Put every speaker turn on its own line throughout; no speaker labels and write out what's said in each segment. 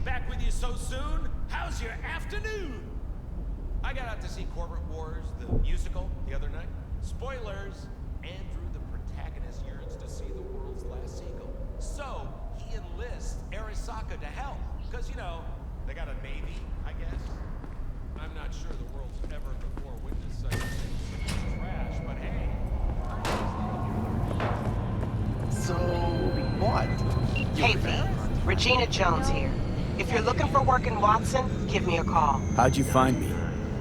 back with you so soon. How's your afternoon? I got out to see Corporate Wars, the musical, the other night. Spoilers, Andrew, the protagonist, yearns to see the world's last seagull. So, he enlists Arasaka to help. Because, you know, they got a navy, I guess. I'm not sure the world's ever before witnessed such trash, but hey.
So, what?
Hey, V. Regina Jones here. If you're looking for work in Watson, give me a call.
How'd you find me?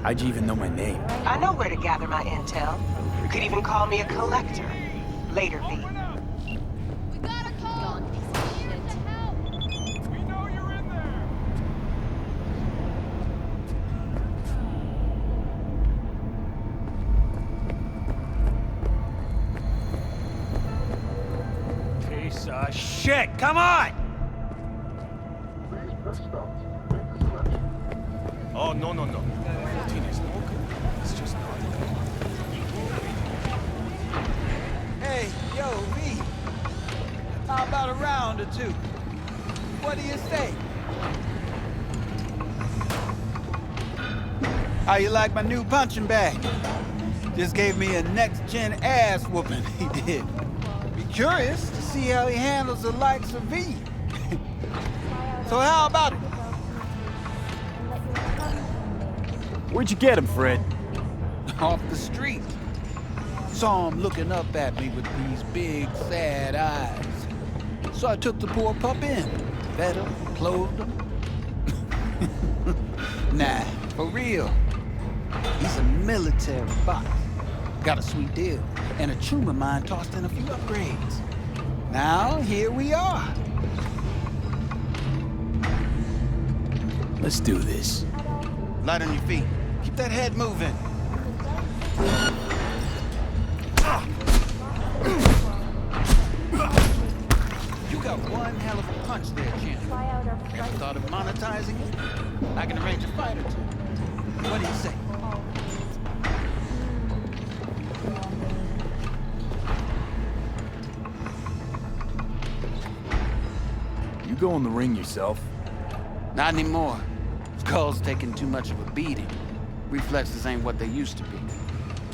How'd you even know my name?
I know where to gather my intel. You could even call me a collector. Later, V.
We got a call! We need to help!
We know you're in there!
Piece of shit! Come on!
Oh, no, no, no.
It's just not.
Hey, yo, V. How about a round or two? What do you say? How you like my new punching bag? Just gave me a next-gen ass whooping, he did. Be curious to see how he handles the likes of V. So how about it?
Where'd you get him, Fred?
Off the street. Saw him looking up at me with these big, sad eyes. So I took the poor pup in. Fed him, clothed him. Nah, for real. He's a military bot. Got a sweet deal. And a chum of mine tossed in a few upgrades. Now, here we are.
Let's do this.
Light on your feet. Keep that head moving. You got one hell of a punch there, champ. Ever thought of monetizing it? I can arrange a fight or two. What do you say?
You go in the ring yourself.
Not anymore. Skull's taking too much of a beating. Reflexes ain't what they used to be.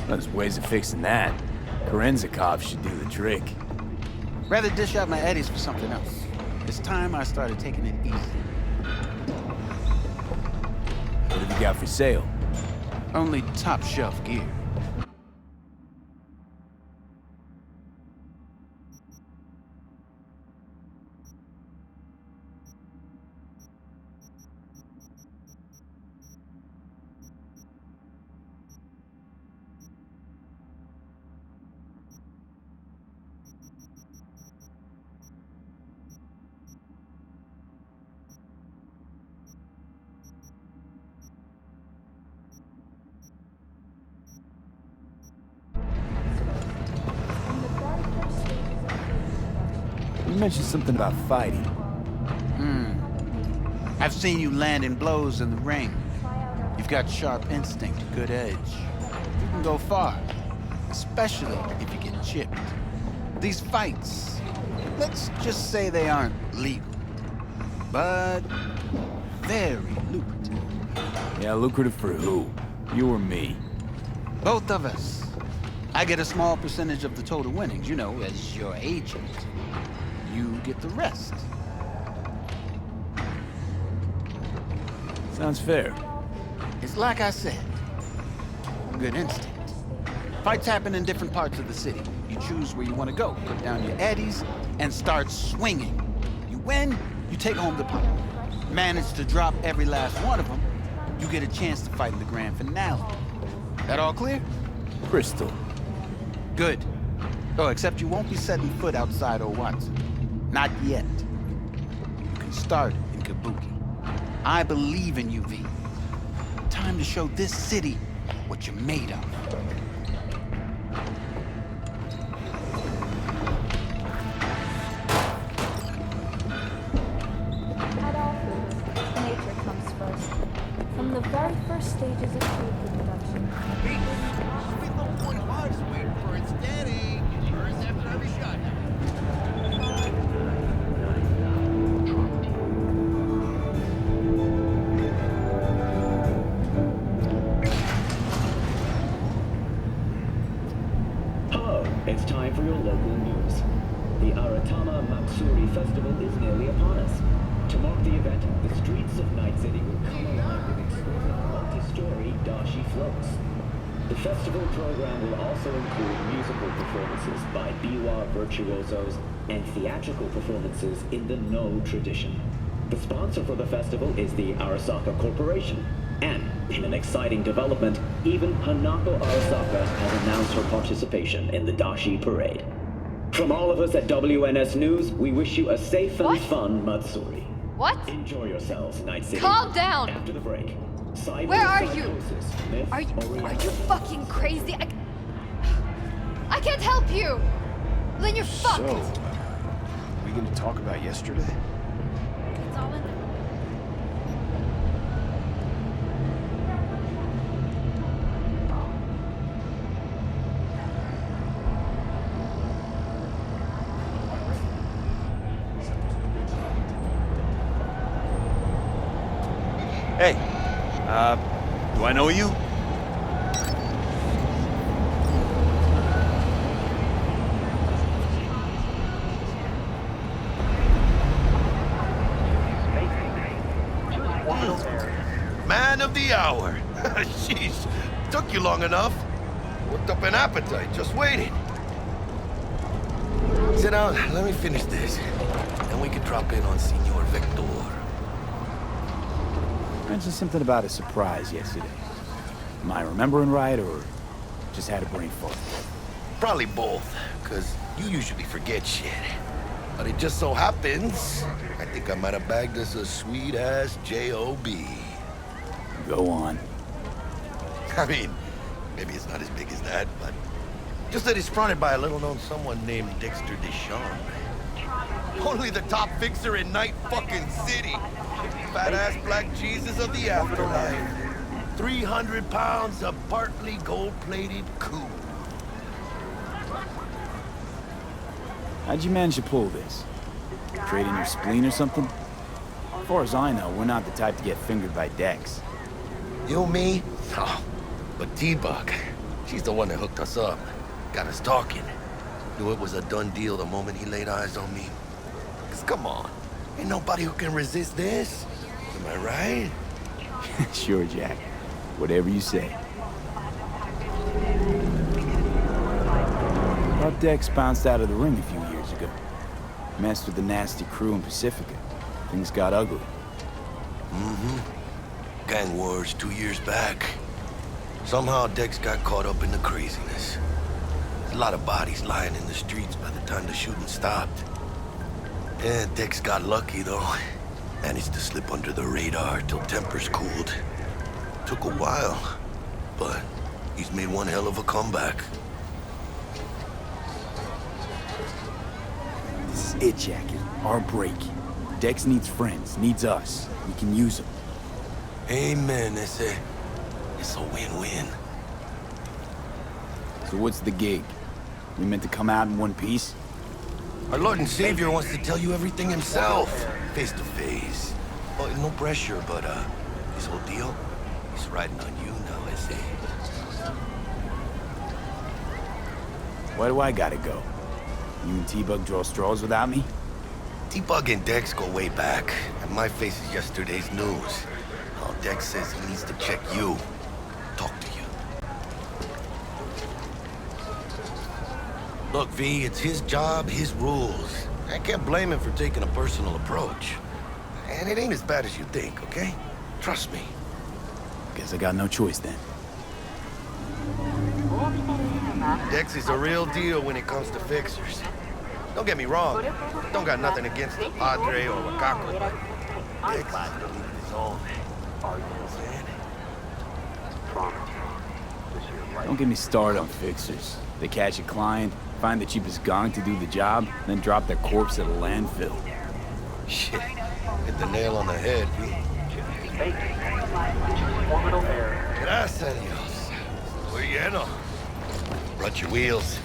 There's ways of fixing that. Korenzikov should do the trick.
Rather dish out my eddies for something else. It's time I started taking it easy.
What have you got for sale?
Only top shelf gear.
You mentioned something about fighting.
I've seen you landing blows in the ring. You've got sharp instinct, good edge. You can go far, especially if you get chipped. These fights, let's just say they aren't legal, but very lucrative.
Yeah, lucrative for who? You or me?
Both of us. I get a small percentage of the total winnings, you know, as your agent. You get the rest.
Sounds fair.
It's like I said, good instinct. Fights happen in different parts of the city. You choose where you want to go, put down your eddies, and start swinging. You win, you take home the pop. Manage to drop every last one of them, you get a chance to fight in the grand finale. That all clear?
Crystal.
Good. Oh, except you won't be setting foot outside old Watson. Not yet. You can start in Kabuki. I believe in you, V. Time to show this city what you're made of.
At all foods, nature comes first. From the very first stages of food production.
local news. The Aratama Matsuri Festival is nearly upon us. To mark the event, the streets of Night City will come alive with exquisite multi-story dashi floats. The festival program will also include musical performances by biwa virtuosos and theatrical performances in the No tradition. The sponsor for the festival is the Arasaka Corporation. And, in an exciting development, even Hanako Arasaka has announced her participation in the Dashi Parade. From all of us at WNS News, we wish you a safe and fun Matsuri.
What?
Enjoy yourselves, Night City.
Calm down!
After the break,
Where are you?
myth,
Are you
reality?
fucking crazy? I can't help you! Then you're fucked!
So, we gonna talk about yesterday?
It's all in there.
Hey, do I know you?
Man of the hour. Sheesh, took you long enough. Worked up an appetite, just waiting. Sit down, let me finish this. Then we can drop in on Senor Vector.
Mentioned something about a surprise yesterday. Am I remembering right, or just had a brain fart?
Probably both, because you usually forget shit. But it just so happens, I think I might have bagged us a sweet-ass J.O.B.
Go on.
I mean, maybe it's not as big as that, but just that it's fronted by a little-known someone named Dexter Deschamps. Only the top fixer in Night fucking City. Fat-ass black Jesus of the afterlife. 300 pounds of partly gold-plated cool.
How'd you manage to pull this? Trading your spleen or something? As far as I know, we're not the type to get fingered by Dex.
You, me? Oh, but T-Bug, she's the one that hooked us up. Got us talking. Knew it was a done deal the moment he laid eyes on me. 'Cause come on, ain't nobody who can resist this. Am I right?
Sure, Jack. Whatever you say. Thought Dex bounced out of the ring a few years ago. Messed with the nasty crew in Pacifica. Things got ugly.
Mm-hmm. Gang wars 2 years back. Somehow Dex got caught up in the craziness. There's a lot of bodies lying in the streets by the time the shooting stopped. Yeah, Dex got lucky though. Managed to slip under the radar till tempers cooled. Took a while, but he's made one hell of a comeback.
This is it, Jack. Our break. Dex needs friends, needs us. We can use them.
Amen, it's a win-win.
So what's the gig? We meant to come out in one piece?
Our Lord and Savior wants to tell you everything himself, face to face. Oh, no pressure, but this whole deal, it's riding on you now, I say.
Why do I gotta go? You and T-Bug draw straws without me?
T-Bug and Dex go way back, and my face is yesterday's news. Oh, Dex says he needs to check you, talk to you. Look, V, it's his job, his rules. I can't blame him for taking a personal approach. And it ain't as bad as you think, okay? Trust me.
Guess I got no choice then.
Dex is a real deal when it comes to fixers. Don't get me wrong. Don't got nothing against the Padre or Wakako, but Dex is gonna leave his own. You know what I'm saying?
Don't get me started on fixers. They catch a client, find the cheapest gong to do the job, then drop their corpse at a landfill.
Shit. Hit the nail on the head, V. Gracias a Dios. Muy lleno. Brought your wheels.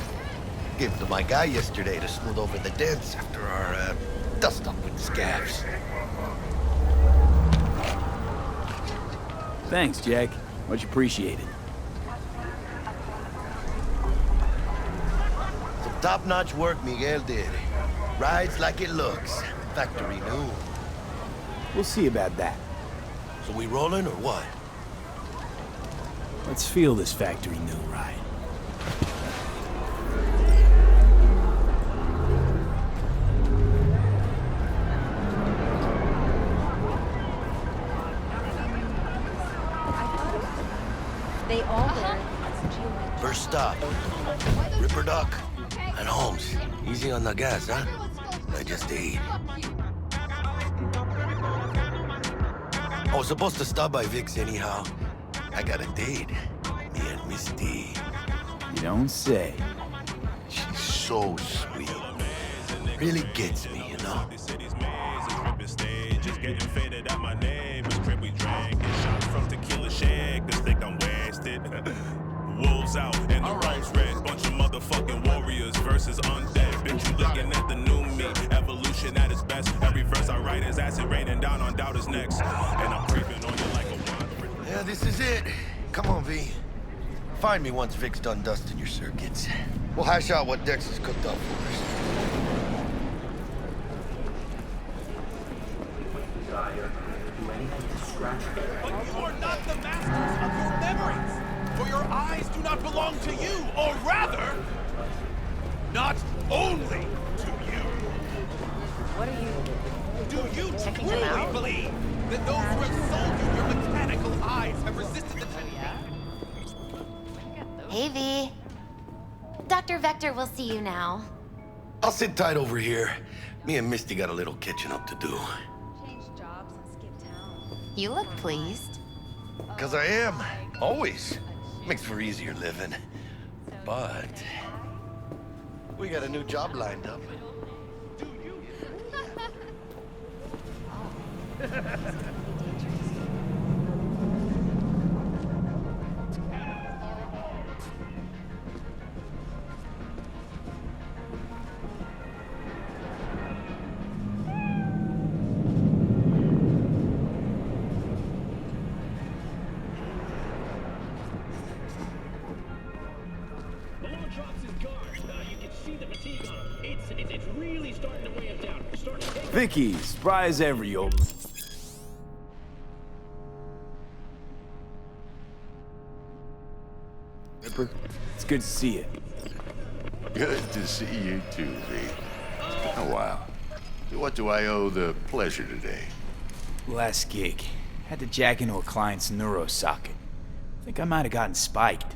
Gave them to my guy yesterday to smooth over the dents after our dust up with the scabs.
Thanks, Jack. Much appreciated.
So Top-notch work Miguel did. Rides like it looks. Factory new.
We'll see about that.
So we rolling or what?
Let's feel this factory new ride.
They all wear
First stop. Ripperdoc and Holmes. Easy on the gas, huh? I just ate. I was supposed to stop by Vic's anyhow. I got a date. Me and Misty.
You don't say.
She's so sweet. Really gets me, you know?
Just getting faded at my name. It's crib we drank. Get shots from tequila shake. Just think I'm wasted. Wolves out in the rose red. Bunch of motherfucking warriors versus undead. Bitch, you looking at the new me. Evolution at its best. Every verse I write is acid raining down on doubters' necks. And I'm creeping on you like a wand.
Yeah, this is it. Come on, V. Find me once Vic's done dusting your circuits. We'll hash out what Dex has cooked up for us.
But you are not the masters of your memories, for your eyes do not belong to you, or rather, not only to you.
What are you...
Do you
Checking them
truly
out?
believe that those who have sold you your mechanical eyes have resisted the
Hey, V. Dr. Vector will see you now.
I'll sit tight over here. Me and Misty got a little catching up to do.
You look pleased.
'Cause I am. Always. Makes for easier living. But... we got a new job lined up.
Vicky, surprise every old... Ripper, it's good to see you.
Good to see you too, V. It's been a while. To what do I owe the pleasure today?
Last gig. Had to jack into a client's neuro socket. Think I might have gotten spiked.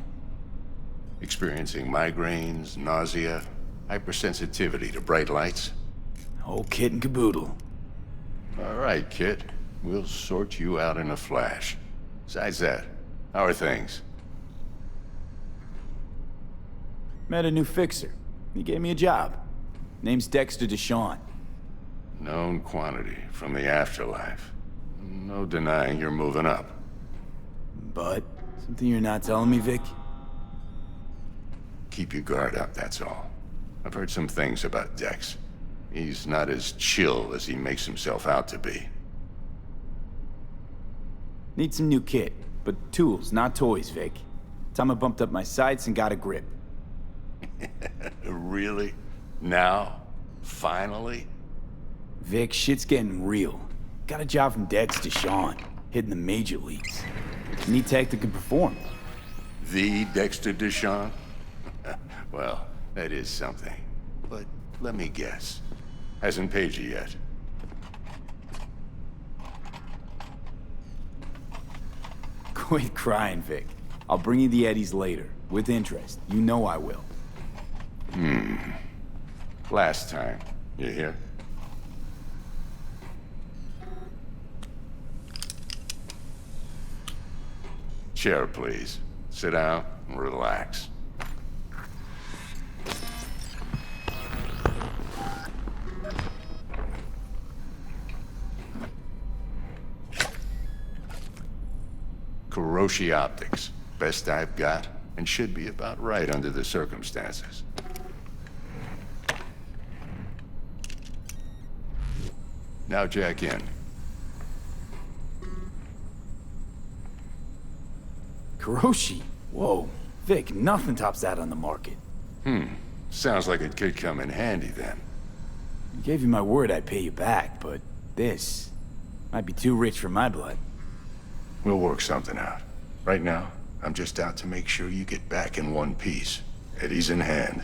Experiencing migraines, nausea, hypersensitivity to bright lights?
Whole kit and caboodle.
All right, kid. We'll sort you out in a flash. Besides that, how are things?
Met a new fixer. He gave me a job. Name's Dexter Deshawn.
Known quantity from the afterlife. No denying you're moving up.
But, something you're not telling me, Vic?
Keep your guard up, that's all. I've heard some things about Dex. He's not as chill as he makes himself out to be.
Need some new kit, but tools, not toys, Vic. Time I bumped up my sights and got a grip.
Really? Now? Finally?
Vic, shit's getting real. Got a job from Dex Deshawn, hitting the major leagues. Need tech that can perform.
The Dexter Deshawn? Well, that is something. But let me guess. Hasn't paid you yet.
Quit crying, Vic. I'll bring you the eddies later, with interest. You know I will.
Last time. You hear? Chair, please. Sit down and relax. Kuroshi Optics. Best I've got, and should be about right under the circumstances. Now jack in.
Kuroshi? Whoa. Vic, nothing tops that on the market.
Sounds like it could come in handy then.
I gave you my word I'd pay you back, but this might be too rich for my blood.
We'll work something out. Right now, I'm just out to make sure you get back in one piece. Eddie's in hand.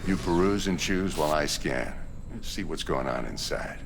You peruse and choose while I scan. Let's see what's going on inside.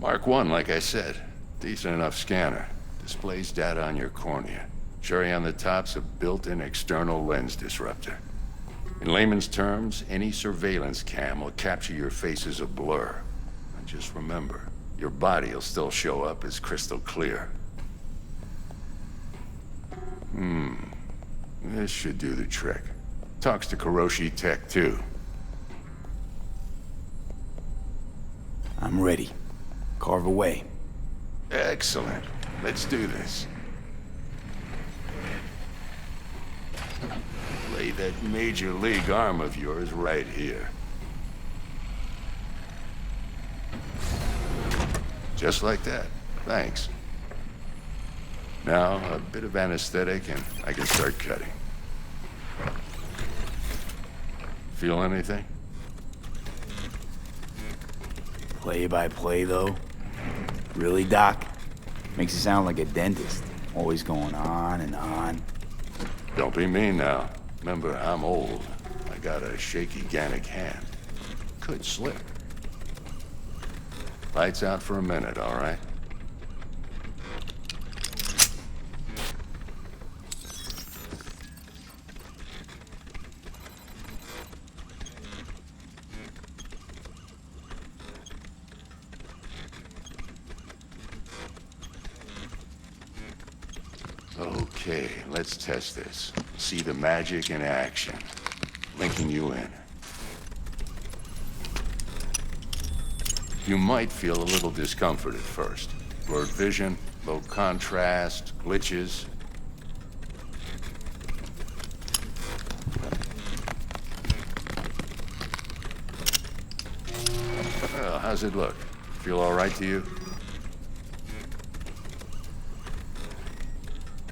Mark 1, like I said. Decent enough scanner. Displays data on your cornea. Cherry on the top's a built-in external lens disruptor. In layman's terms, any surveillance cam will capture your face as a blur. And just remember, your body will still show up as crystal clear. This should do the trick. Talks to Kuroshi Tech, too.
I'm ready. Carve away.
Excellent. Let's do this. Lay that major league arm of yours right here. Just like that. Thanks. Now, a bit of anesthetic and I can start cutting. Feel anything?
Play by play, though? Really, Doc? Makes it sound like a dentist. Always going on and on.
Don't be mean now. Remember, I'm old. I got a shaky Gannic hand. Could slip. Lights out for a minute, all right? Okay, let's test this. See the magic in action. Linking you in. You might feel a little discomfort at first. Blurred vision, low contrast, glitches. Well, how's it look? Feel all right to you?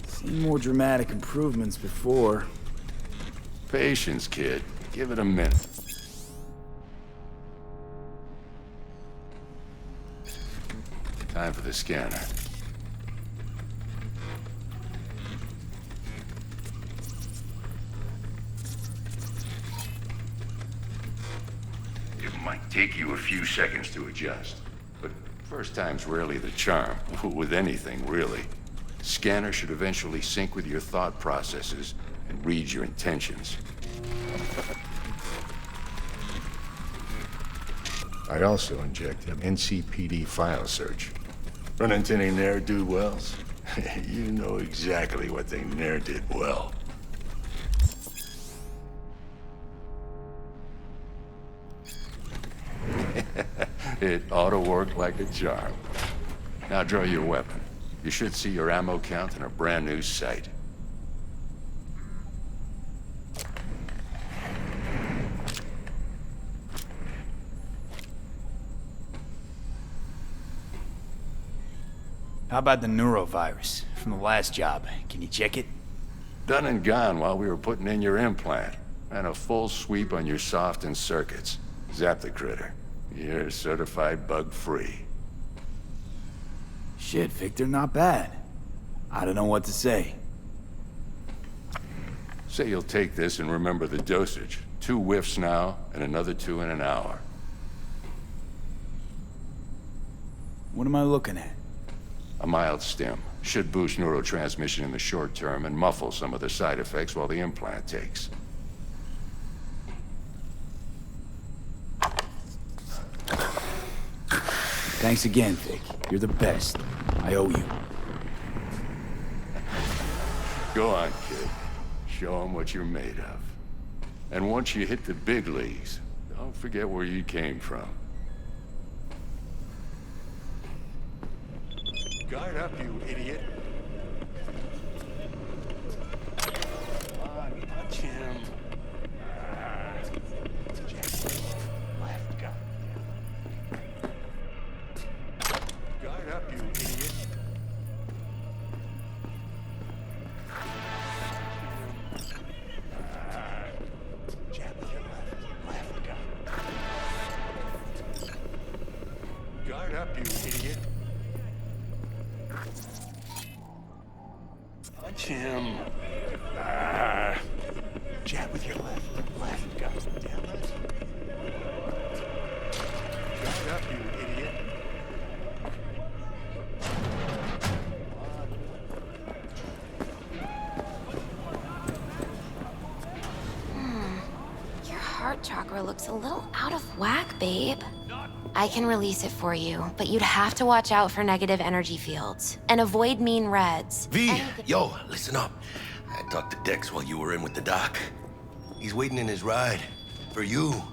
Seen more dramatic improvements before.
Patience, kid. Give it a minute. Time for the scanner. It might take you a few seconds to adjust, but first time's rarely the charm, with anything, really. Scanner should eventually sync with your thought processes and read your intentions. I also inject an NCPD file search. Run into any ne'er-do-wells? You know exactly what they ne'er did well. It ought to work like a charm. Now draw your weapon. You should see your ammo count in a brand new sight.
How about the neurovirus from the last job? Can you check it?
Done and gone while we were putting in your implant. And a full sweep on your soft and circuits. Zap the critter. You're certified bug-free.
Shit, Victor, not bad. I don't know what to say.
Say you'll take this and remember the dosage. 2 whiffs now, and another 2 in an hour.
What am I looking at?
A mild stim. Should boost neurotransmission in the short term and muffle some of the side effects while the implant takes.
Thanks again, Vic. You're the best. I owe you.
Go on, kid. Show them what you're made of. And once you hit the big leagues, don't forget where you came from. Guard up, you idiot. Come on, punch him. Left, got Guard up, you idiot. Jab with your left, got Guard up, you idiot. Punch him. Jab with your left, got damn it. Guard up, you idiot.
Your heart chakra looks a little out of whack, babe. I can release it for you, but you'd have to watch out for negative energy fields and avoid mean reds.
V, yo, listen up. I talked to Dex while you were in with the doc. He's waiting in his ride. For you.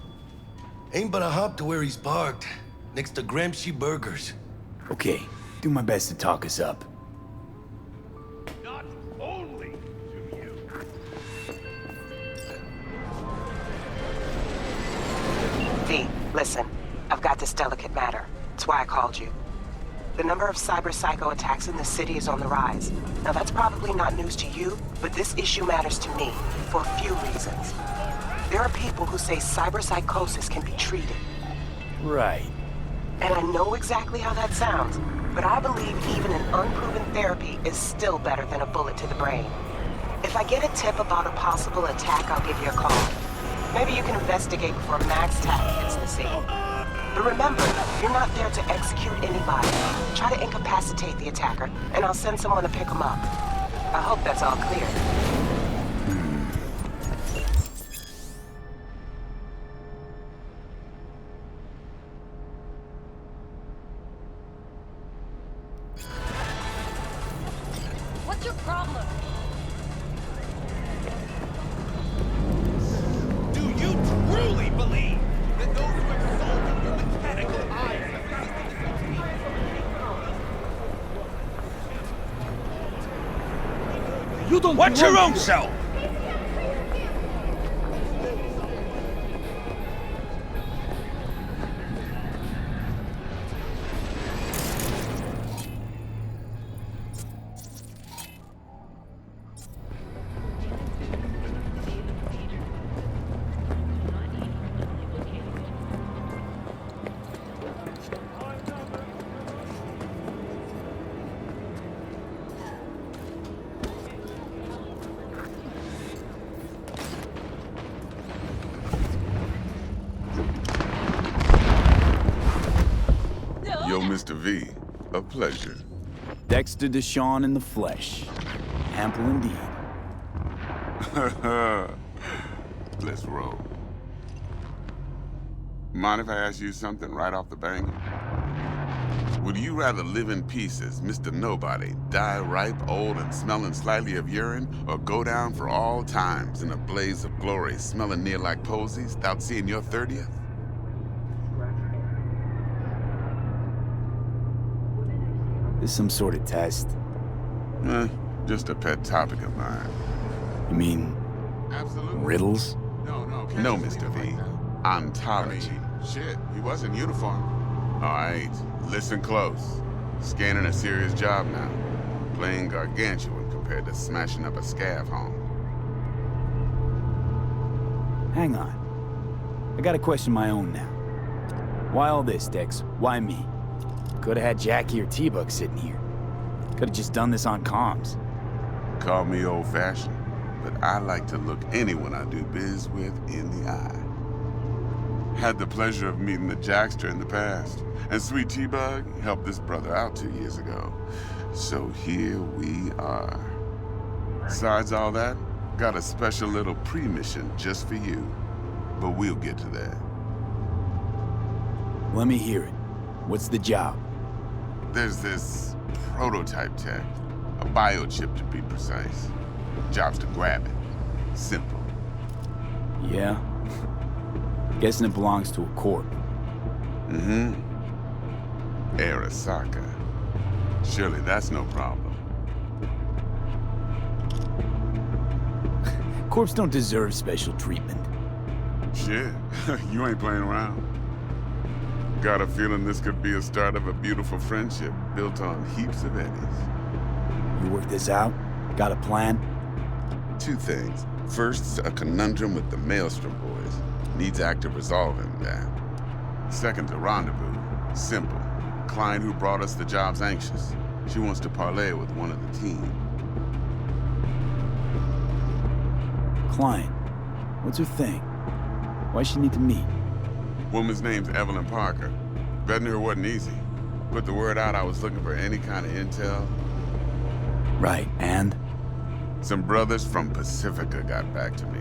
Ain't but a hop to where he's parked. Next to Gramsci Burgers.
Okay, do my best to talk us up.
Not only do you.
V, listen. I've got this delicate matter. That's why I called you. The number of cyber-psycho attacks in the city is on the rise. Now that's probably not news to you, but this issue matters to me for a few reasons. There are people who say cyberpsychosis can be treated.
Right.
And I know exactly how that sounds, but I believe even an unproven therapy is still better than a bullet to the brain. If I get a tip about a possible attack, I'll give you a call. Maybe you can investigate before Max Tack hits the scene. But remember, you're not there to execute anybody. Try to incapacitate the attacker, and I'll send someone to pick him up. I hope that's all clear.
What's your problem?
Do you truly believe that those who have sold you your mechanical eyes have resisted the
You don't
Watch your own self!
Yo, Mr. V, a pleasure.
Dexter Deshawn in the flesh. Ample indeed.
Let's roll. Mind if I ask you something right off the bang? Would you rather live in peace as Mr. Nobody, die ripe, old, and smelling slightly of urine, or go down for all times in a blaze of glory, smelling near like posies, without seeing your 30th?
This some sort of test?
Just a pet topic of mine.
You mean...
Absolutely.
riddles?
No, Mr. V. Ontology. Shit, he was in uniform. All right, listen close. Scanning a serious job now. Playing gargantuan compared to smashing up a scav home.
Hang on. I got a question of my own now. Why all this, Dex? Why me? Could've had Jackie or T-Bug sitting here. Could've just done this on comms.
Call me old-fashioned, but I like to look anyone I do biz with in the eye. Had the pleasure of meeting the Jackster in the past, and Sweet T-Bug helped this brother out 2 years ago. So here we are. Besides all that, got a special little pre-mission just for you. But we'll get to that.
Let me hear it. What's the job?
There's this prototype tech, a biochip to be precise. Job's to grab it. Simple.
Yeah? Guessing it belongs to a corp.
Mm-hmm. Arasaka. Surely that's no problem.
Corps don't deserve special treatment.
Shit, you ain't playing around. Got a feeling this could be a start of a beautiful friendship built on heaps of eddies.
You work this out? Got a plan?
Two things. First's a conundrum with the Maelstrom boys. Needs active resolving that. Second's a rendezvous. Simple. Client who brought us the job's anxious. She wants to parlay with one of the team.
Client? What's her thing? Why's she need to meet?
Woman's name's Evelyn Parker. Betting her wasn't easy. Put the word out I was looking for any kind of intel.
Right, and?
Some brothers from Pacifica got back to me.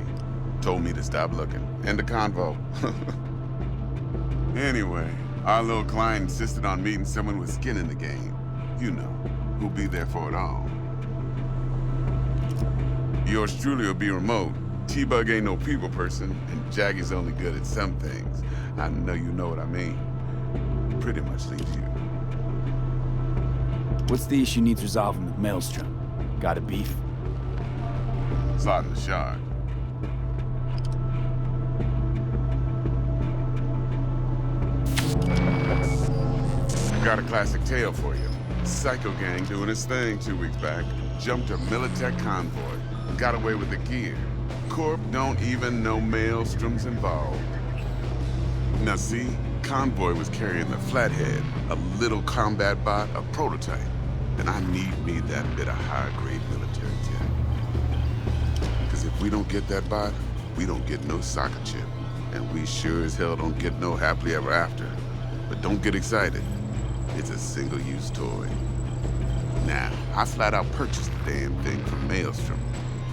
Told me to stop looking. End the convo. Anyway, our little client insisted on meeting someone with skin in the game. You know, who'll be there for it all. Yours truly will be remote. T-Bug ain't no people person, and Jaggy's only good at some things. I know you know what I mean. Pretty much leaves you.
What's the issue needs resolving with Maelstrom? Got a beef?
Slotting the shard. Got a classic tale for you. Psycho gang doing its thing 2 weeks back. Jumped a Militech convoy. Got away with the gear. Corp don't even know Maelstrom's involved. Now see, Convoy was carrying the Flathead, a little combat bot, a prototype. And I need me that bit of high-grade military tech. Because if we don't get that bot, we don't get no soccer chip. And we sure as hell don't get no happily ever after. But don't get excited. It's a single-use toy. Now, I flat out purchased the damn thing from Maelstrom.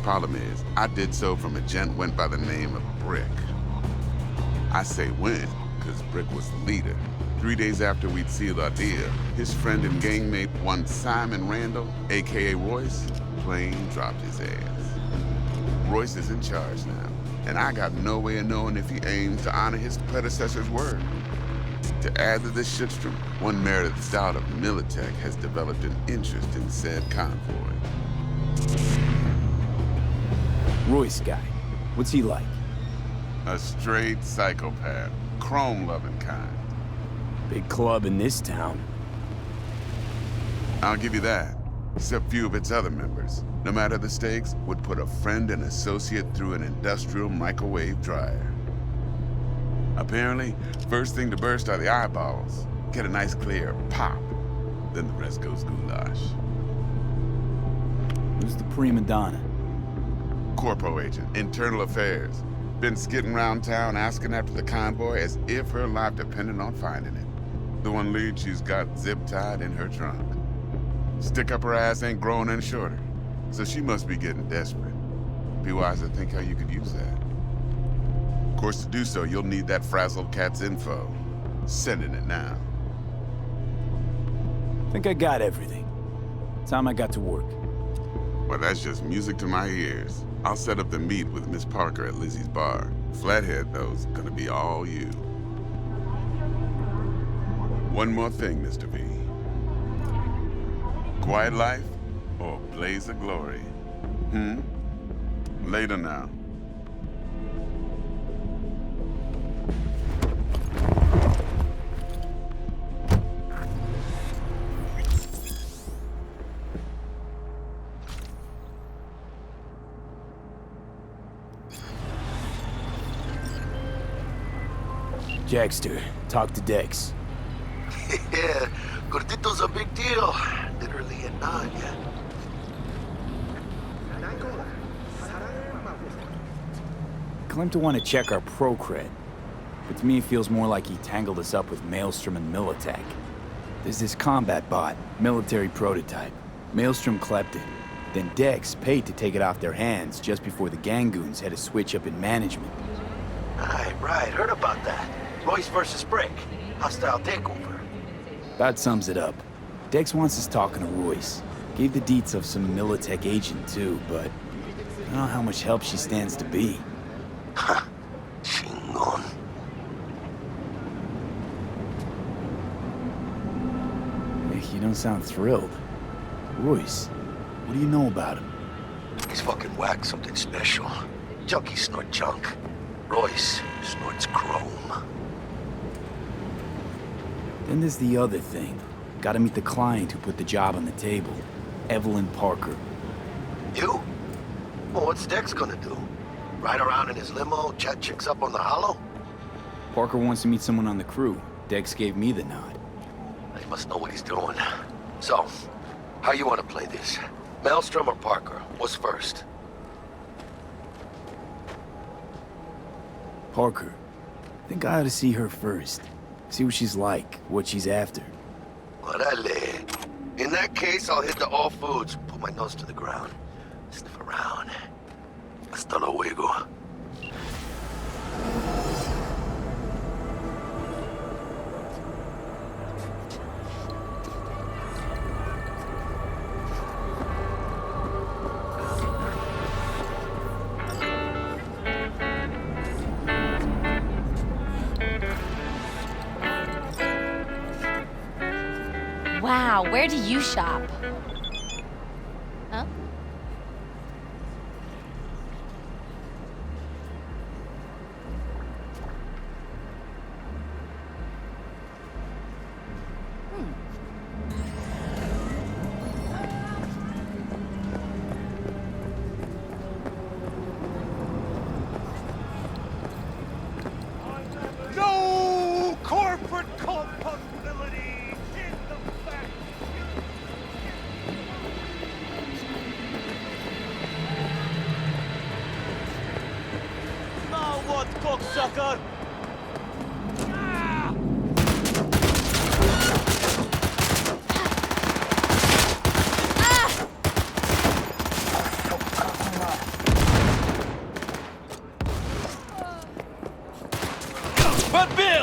Problem is, I did so from a gent went by the name of Brick. I say when, because Brick was the leader. 3 days after we'd sealed our deal, his friend and gangmate, one Simon Randall, aka Royce, plain dropped his ass. Royce is in charge now, and I got no way of knowing if he aims to honor his predecessor's word. To add to this shitstorm, one Meredith out of Militech has developed an interest in said convoy.
Royce guy, what's he like?
A straight psychopath, chrome-loving kind.
Big club in this town.
I'll give you that. Except few of its other members, no matter the stakes, would put a friend and associate through an industrial microwave dryer. Apparently, first thing to burst are the eyeballs. Get a nice clear pop. Then the rest goes goulash.
Who's the prima donna?
Corpo agent, internal affairs. Been skidding around town asking after the convoy as if her life depended on finding it. The one lead she's got zip-tied in her trunk. Stick up her ass ain't growing any shorter, so she must be getting desperate. Be wise to think how you could use that. Of course, to do so, you'll need that frazzled cat's info. Sending it now.
Think I got everything. Time I got to work.
Well, that's just music to my ears. I'll set up the meet with Miss Parker at Lizzie's bar. Flathead, though's gonna be all you. One more thing, Mr. V. Quiet life or blaze of glory? Later now.
Jackster, talk to Dex.
Yeah, Gordito's a big deal. Literally a nod, yeah.
Claimed to want to check our pro cred, but to me it feels more like he tangled us up with Maelstrom and Militech. There's this combat bot, military prototype. Maelstrom clept it. Then Dex paid to take it off their hands just before the Gangoons had a switch up in management.
Right, heard about that. Royce versus Brick. Hostile takeover.
About sums it up. Dex wants us talking to Royce. Gave the deets of some Militech agent too, but I don't know how much help she stands to be.
Ha! Chingon.
You don't sound thrilled. Royce, what do you know about him?
He's fucking whack, something special. Junkies snort junk. Royce snorts chrome.
Then there's the other thing. Gotta meet the client who put the job on the table. Evelyn Parker.
You? Well, what's Dex gonna do? Ride around in his limo, chat chicks up on the hollow?
Parker wants to meet someone on the crew. Dex gave me the nod.
He must know what he's doing. So, how you want to play this? Maelstrom or Parker? What's first?
Parker. Think I ought to see her first. See what she's like, what she's after.
Orale. In that case, I'll hit the all foods, put my nose to the ground, sniff around. Hasta luego.
Wow, where do you shop? Huh?
corporate culpability in the fact. Now what, cocksucker?
But Bill!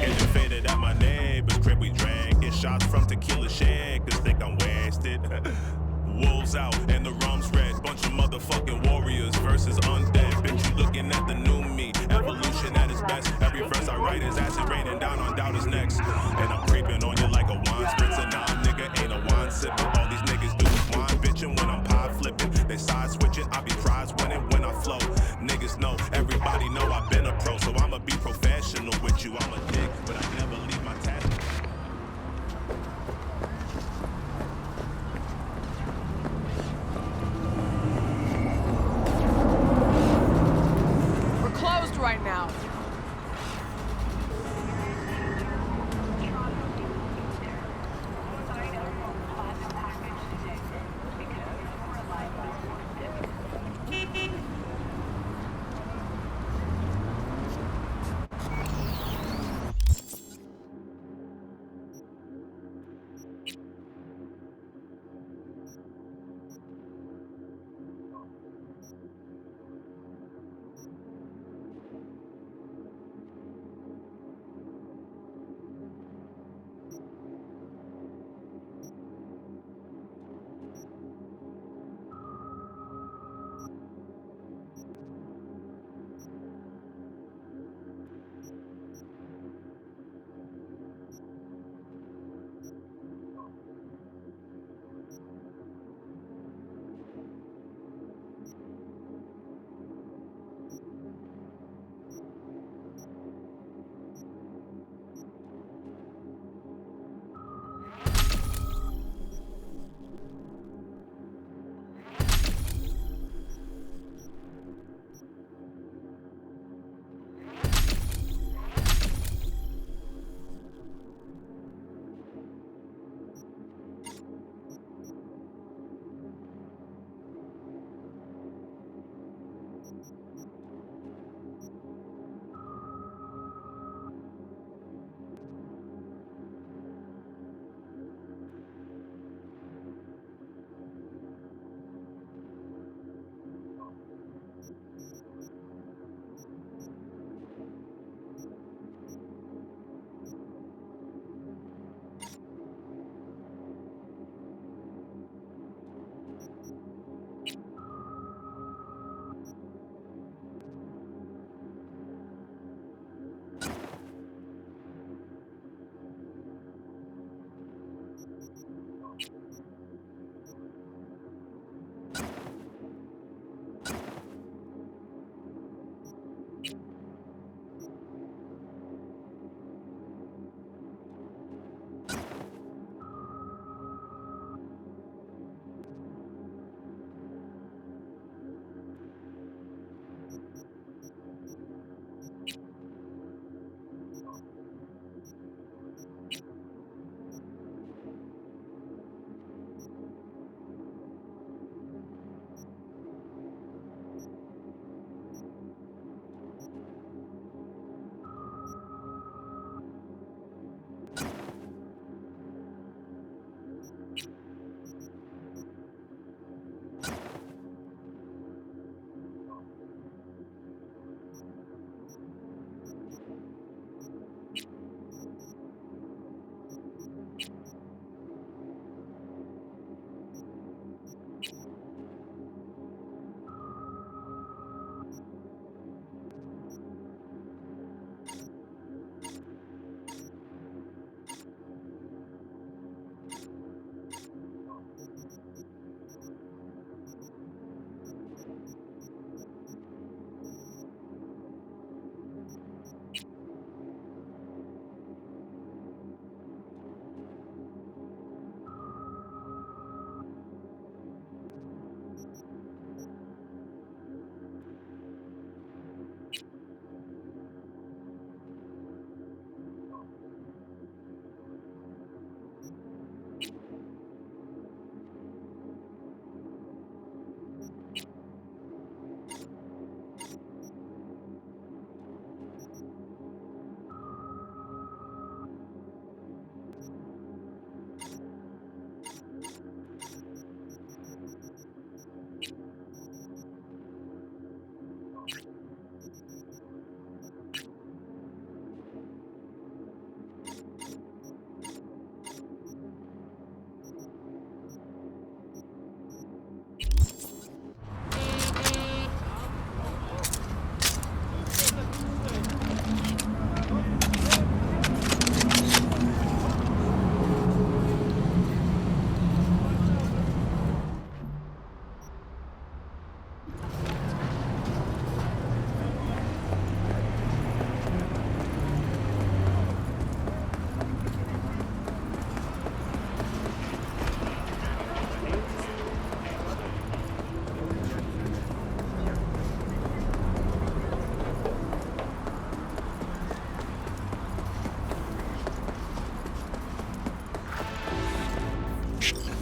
Getting faded at my neighbor's crib, we drank. Get shots from tequila shakers, think I'm wasted. Wolves out and the rum's red. Bunch of motherfucking warriors versus undead. Bitch, you looking at the new me. Evolution at its best. Every verse I write is acid raining down on doubters' necks. And I'm creeping on you like a wine spritzer. Nah, nigga, ain't a wine sipping. All these niggas do is wine bitching when I'm pie flipping. They side switching, I be prize winning when I flow. Niggas know, everybody know I've been a pro, so I'ma be professional with you. I'm a dick, but I never leave my task.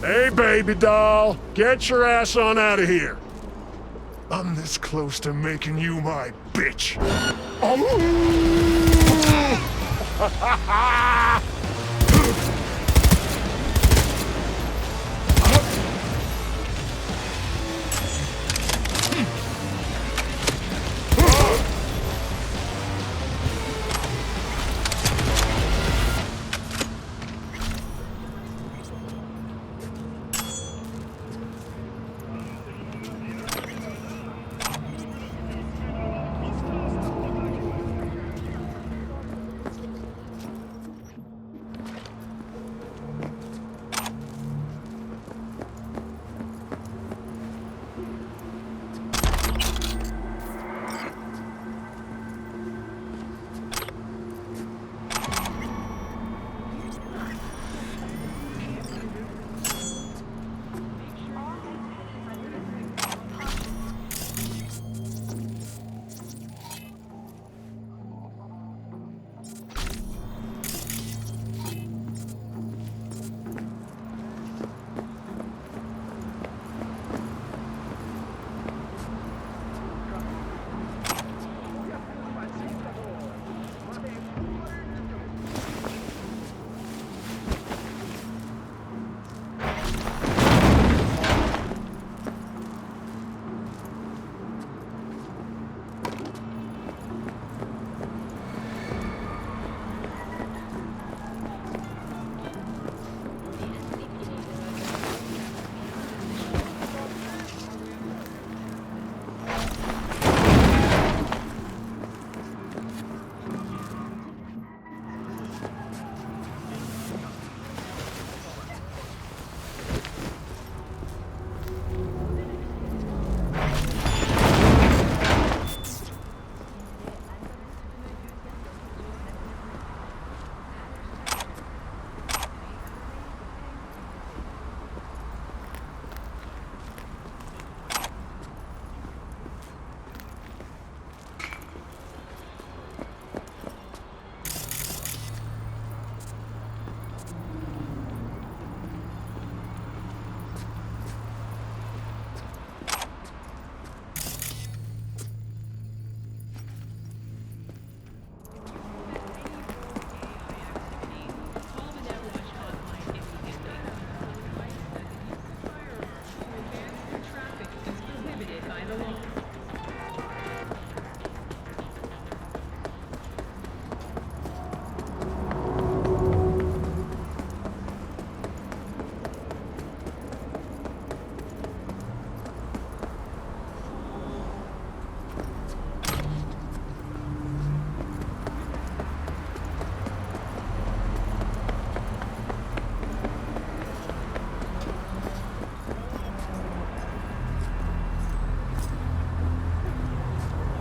Hey, baby doll, get your ass on out of here. I'm this close to making you my bitch.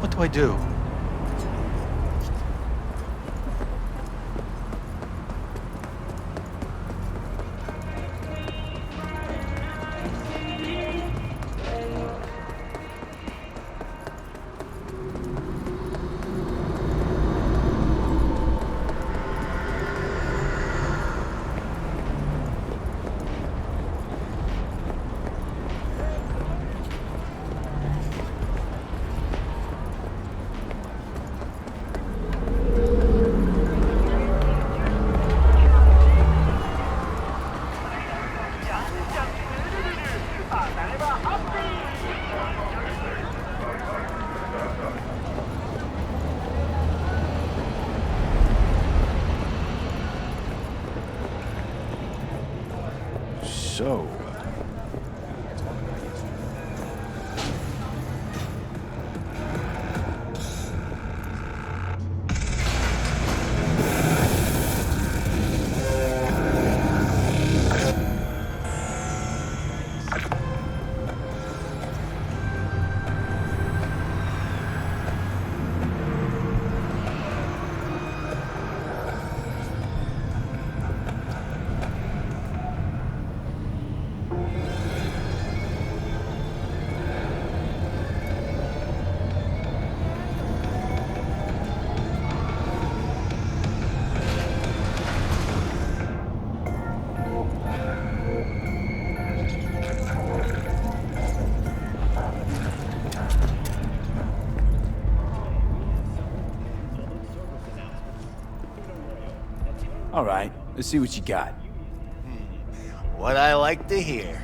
What do I do?
So... All right, let's see what you got.
What I like to hear.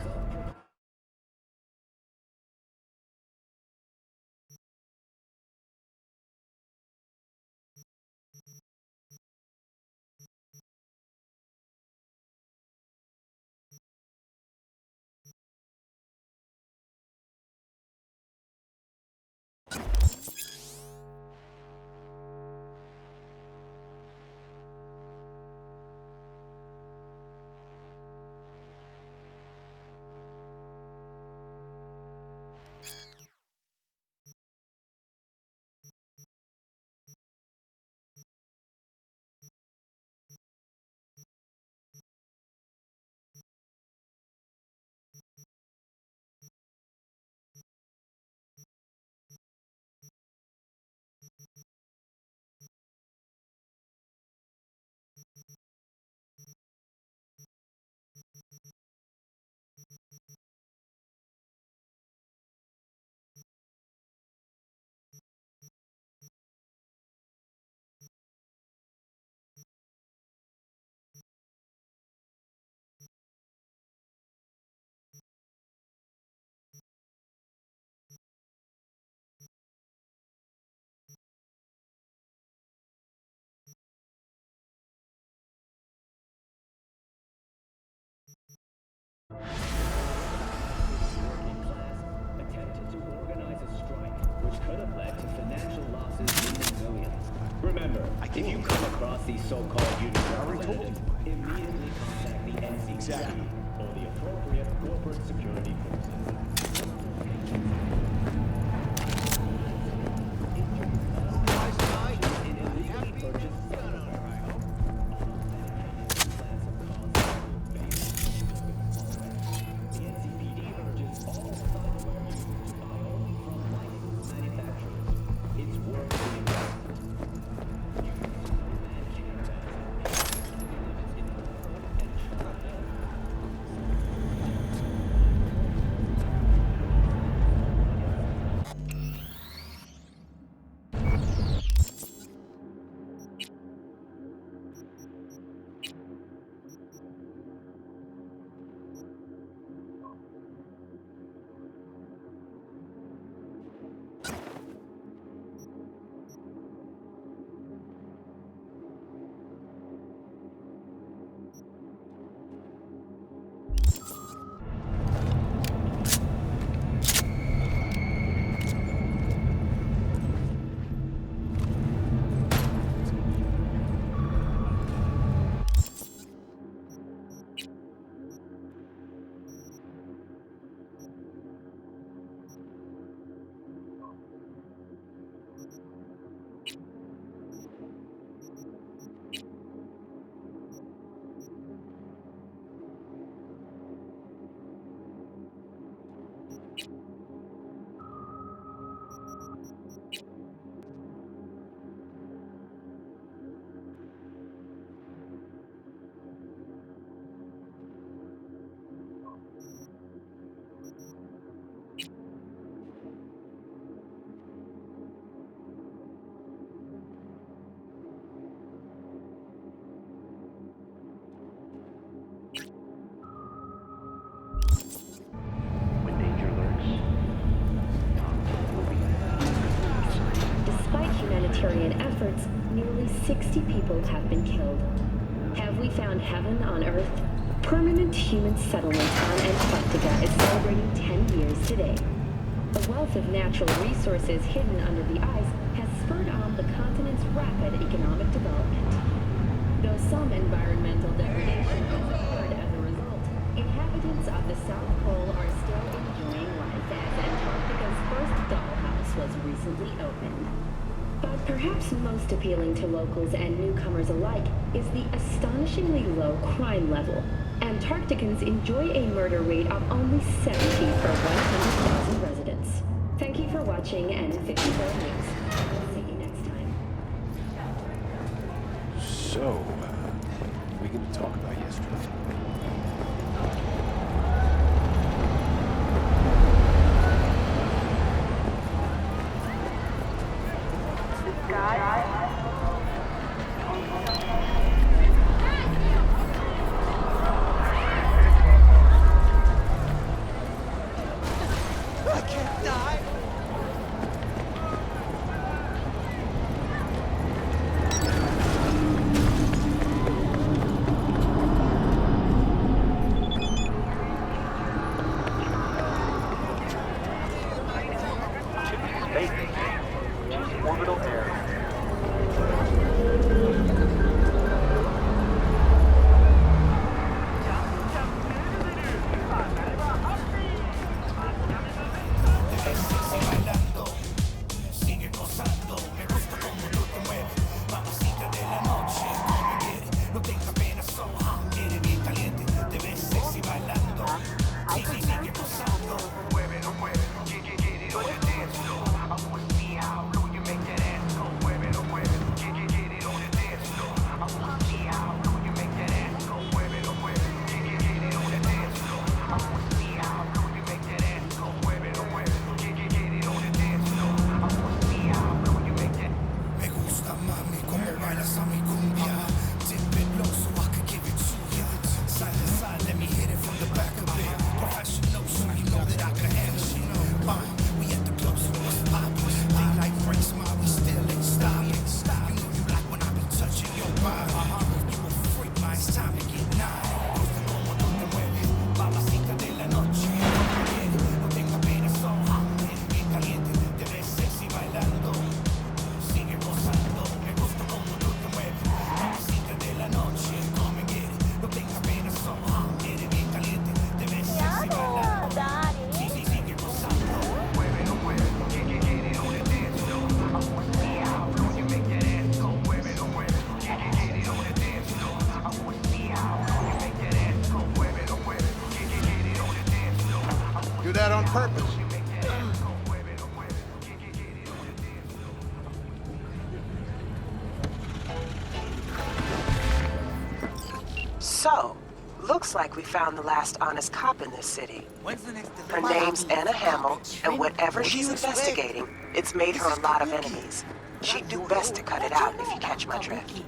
Attempted to organize a strike, which could have led to financial losses in the millions. Remember, if you come across these so-called union representatives, immediately contact the NCPD or the appropriate corporate security forces.
Humanitarian efforts, nearly 60 people have been killed. Have we found heaven on Earth? Permanent human settlement on Antarctica is celebrating 10 years today. A wealth of natural resources hidden under the ice has spurred on the continent's rapid economic development. Though some environmental degradation has occurred as a result, inhabitants of the South Pole are still enjoying life as Antarctica's first dollhouse was recently opened. But perhaps most appealing to locals and newcomers alike is the astonishingly low crime level. Antarcticans enjoy a murder rate of only 70 per 100,000 residents. Thank you for watching N54 News. We'll see you next time.
So, we going to talk about yesterday?
that on purpose.
So, looks like we found the last honest cop in this city. Her name's Anna Hamill, and whatever she's investigating, it's made her a lot of enemies. She'd do best to cut it out if you catch my drift.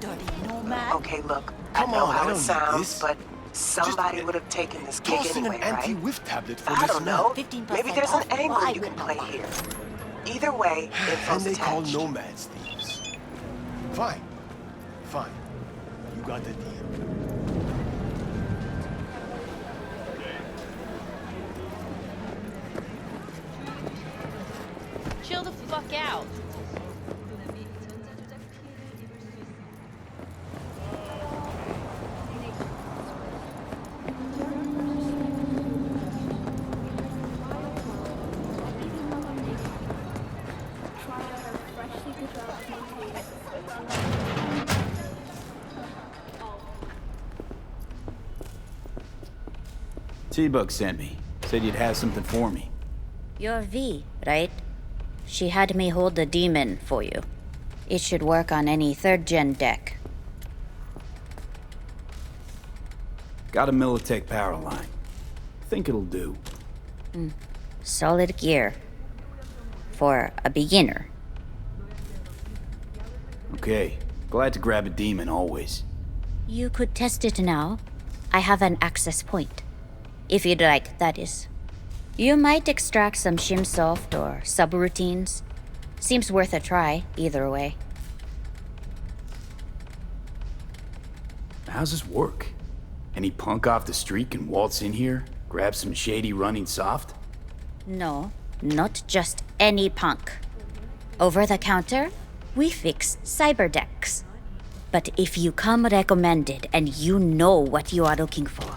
Okay, look, I know how it sounds, but somebody would have taken this gig anyway, right? I don't know. Maybe there's an angle you can play here. Either way, info's
And they call
attached.
nomads thieves. Fine. Fine. You got the deal.
Chill the fuck out.
T-Bug sent me. Said you'd have something for me.
You're V, right? She had me hold the demon for you. It should work on any 3rd-gen deck.
Got a Militech power line. Think it'll do.
Solid gear. For a beginner.
Okay. Glad to grab a demon always.
You could test it now. I have an access point. If you'd like, that is. You might extract some shimsoft or subroutines. Seems worth a try, either way.
How's this work? Any punk off the street can waltz in here, grab some shady running soft?
No, not just any punk. Over the counter, we fix cyberdecks. But if you come recommended and you know what you are looking for,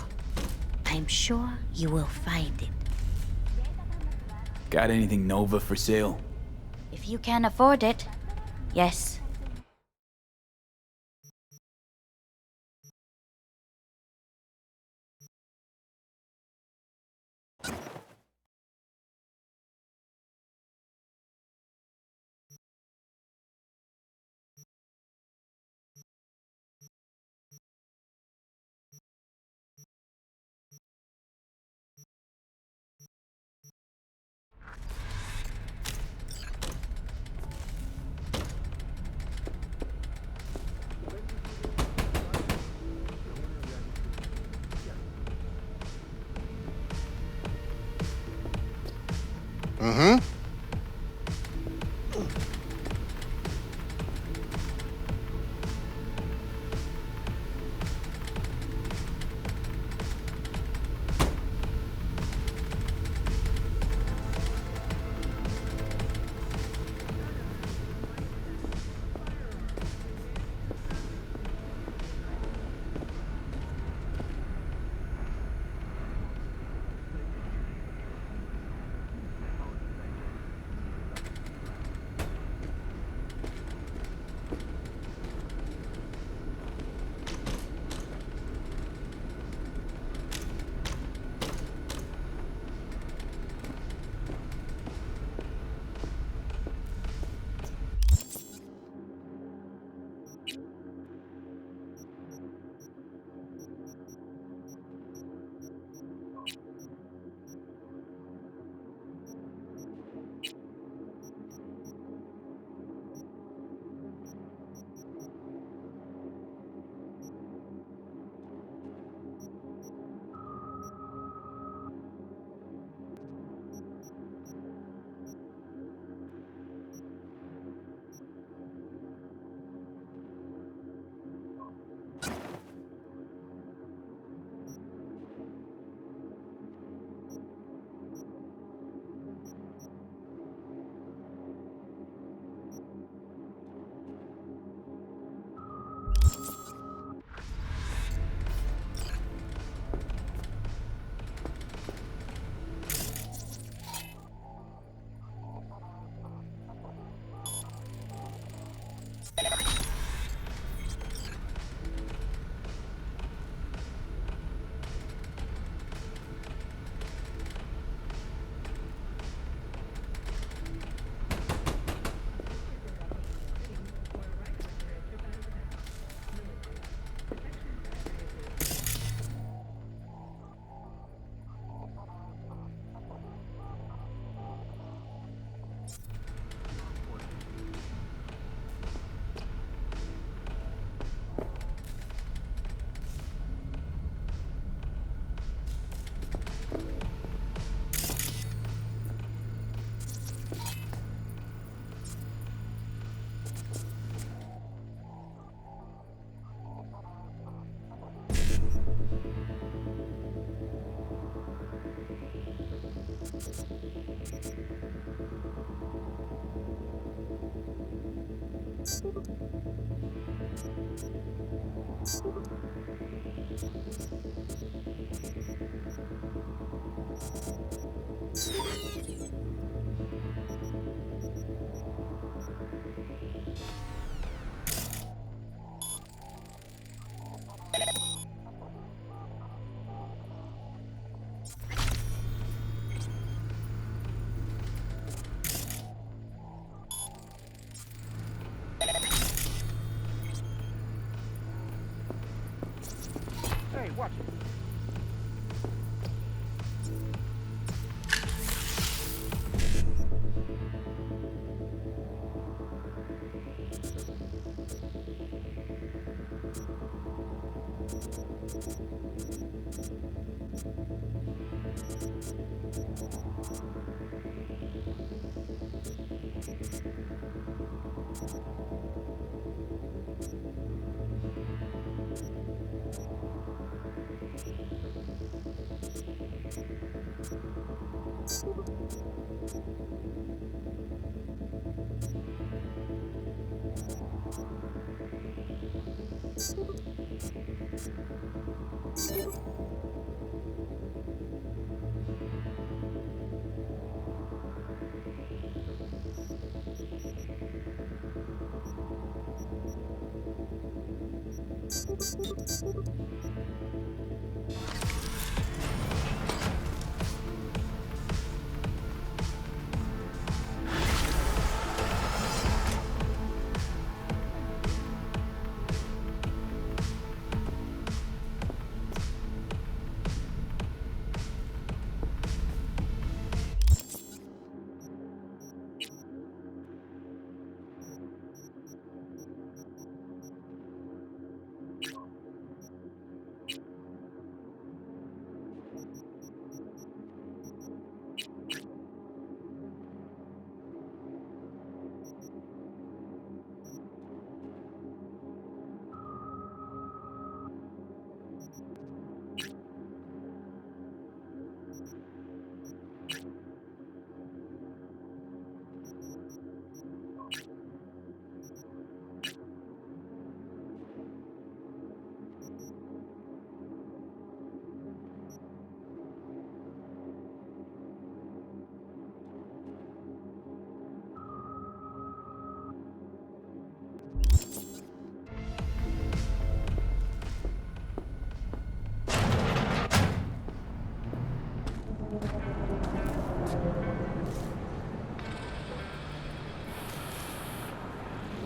I'm sure you will find it.
Got anything Nova for sale?
If you can afford it, yes.
Mm-hmm.
Hey, watch it.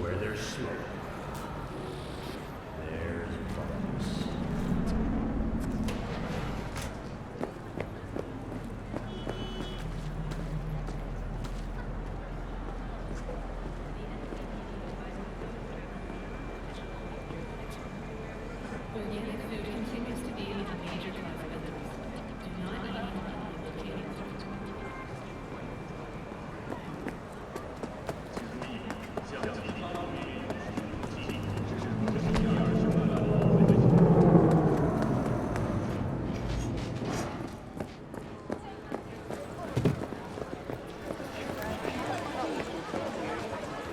Where there's smoke, there's bugs.
Organic food continues to be a major cause of illness. Do not eat unlubricated food.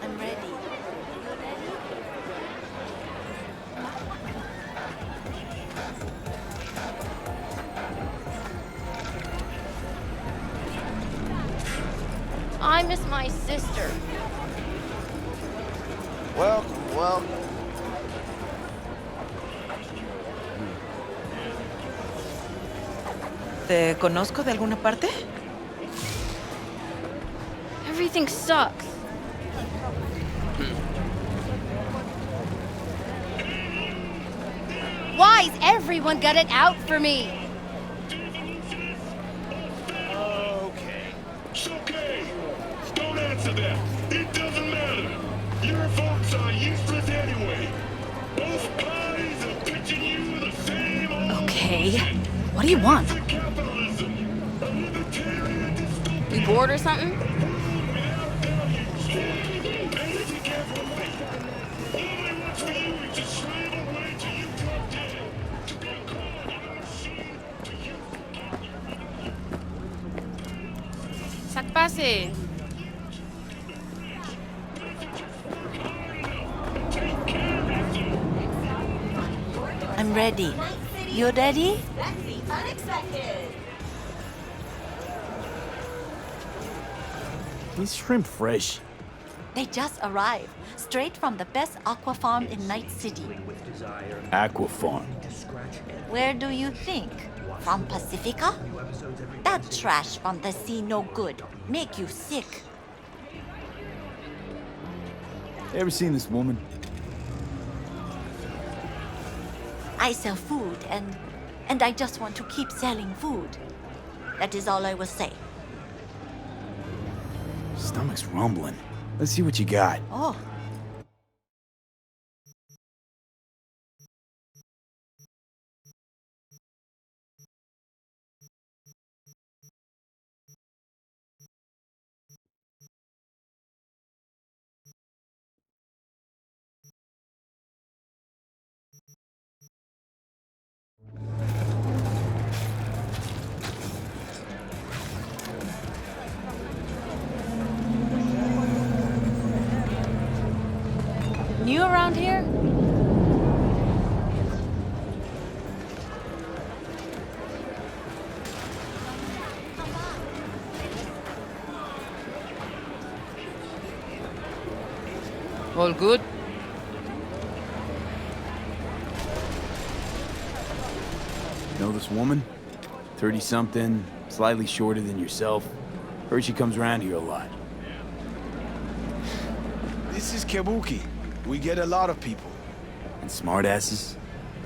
I'm ready. I miss my sister.
Well.
¿Te conozco de alguna parte?
Everything sucks. Why's everyone got it out for me?
Okay. It's okay. Don't answer that. It doesn't matter. Your votes are useless anyway. Both parties are pitching you the same old
Okay. What do you want?
capitalism. A libertarian dystopia.
You bored or something?
Ça que passe?
ready. You ready?
That's the unexpected.
These shrimp fresh.
They just arrived, straight from the best aqua farm in Night City.
Aqua Farm.
Where do you think? From Pacifica? That trash from the sea no good. Make you sick.
Ever seen this woman?
I sell food and I just want to keep selling food. That is all I will say.
Stomach's rumbling. Let's see what you got.
Oh.
New around here?
All good?
Know this woman? 30-something, slightly shorter than yourself. Heard she comes around here a lot.
This is Kabuki. We get a lot of people.
And smartasses?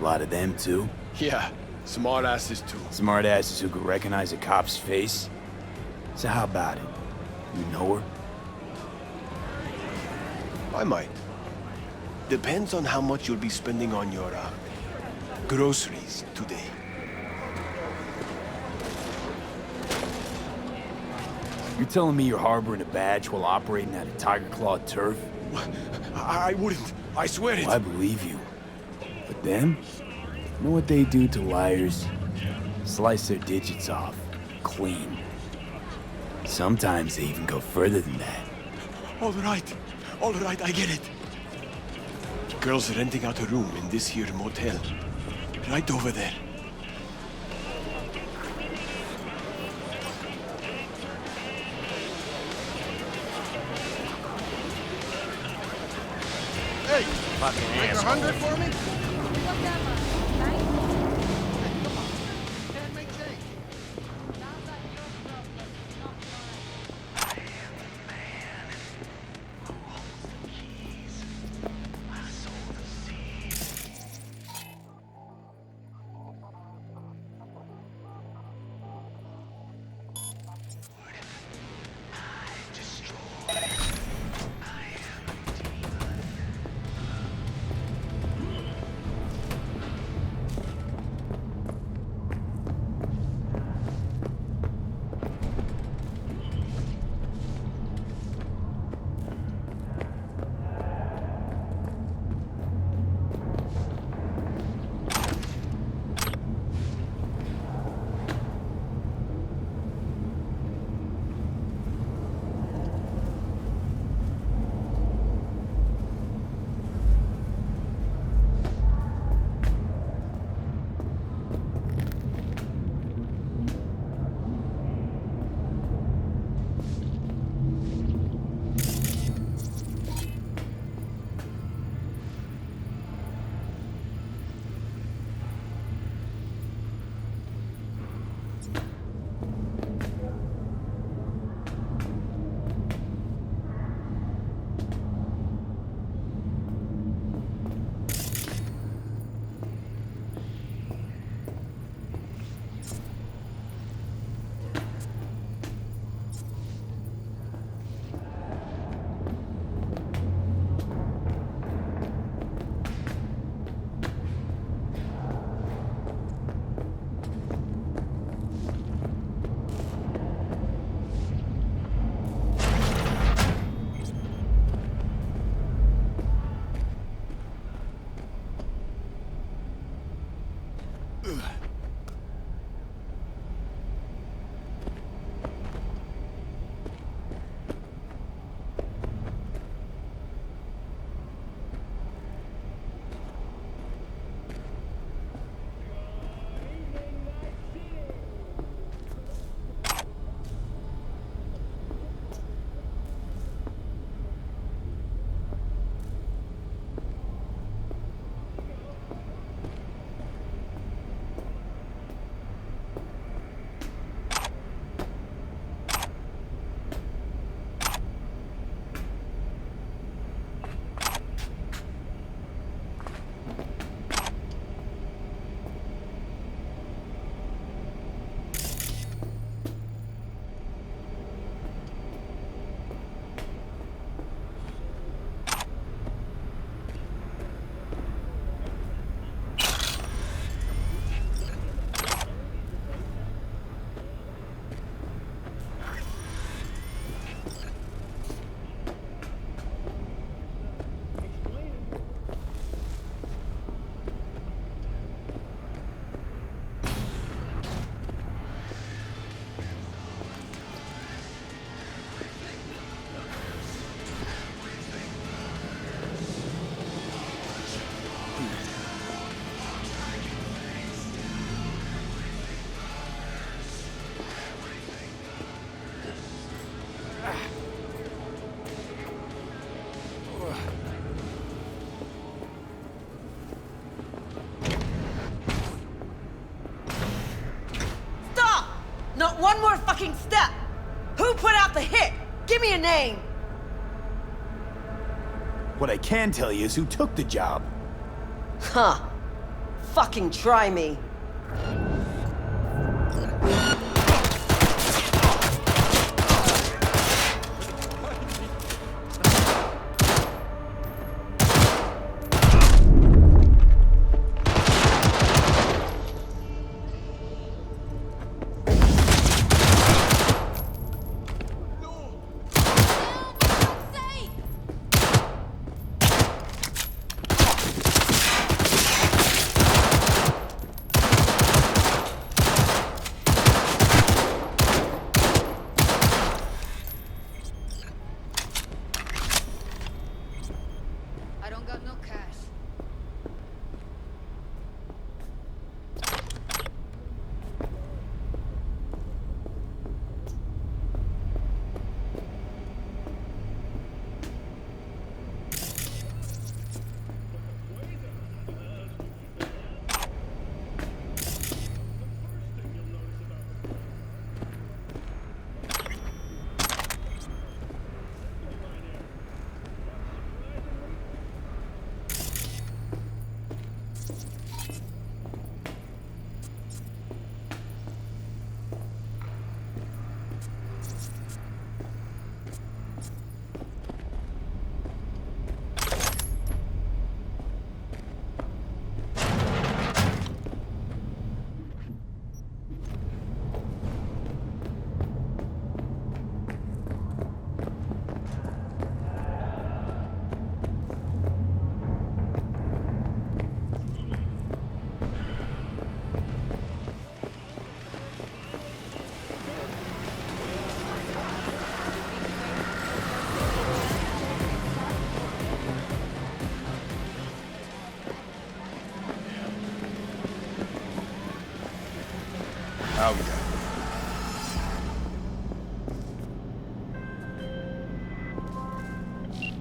A lot of them, too?
Yeah, smartasses too.
Smartasses who could recognize a cop's face? So how about it? You know her?
I might. Depends on how much you'll be spending on your, groceries today.
You're telling me you're harboring a badge while operating out of Tiger Claw turf?
I wouldn't. I swear it.
Well, I believe you. But them? You know what they do to liars? Slice their digits off. Clean. Sometimes they even go further than that.
All right, I get it. Girl's renting out a room in this here motel. Right over there.
Hey, fucking
Make
asshole.
100 for me?
not one more fucking step! Who put out the hit? Give me a name!
What I can tell you is who took the job.
Huh. Fucking try me.
I don't got no cash.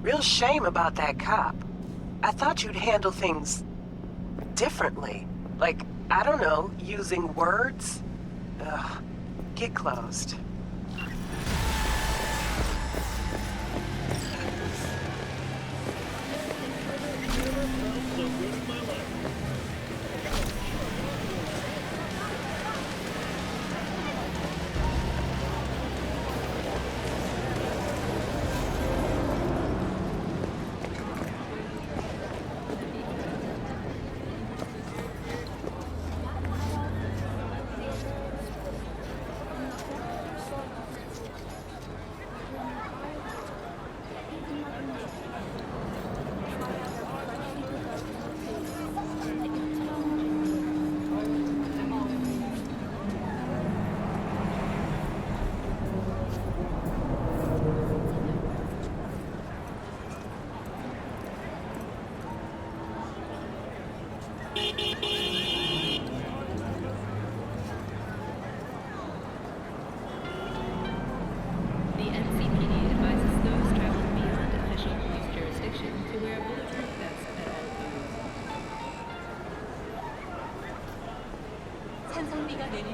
Real shame about that cop. I thought you'd handle things differently. Like, I don't know, using words? Ugh. Get closed.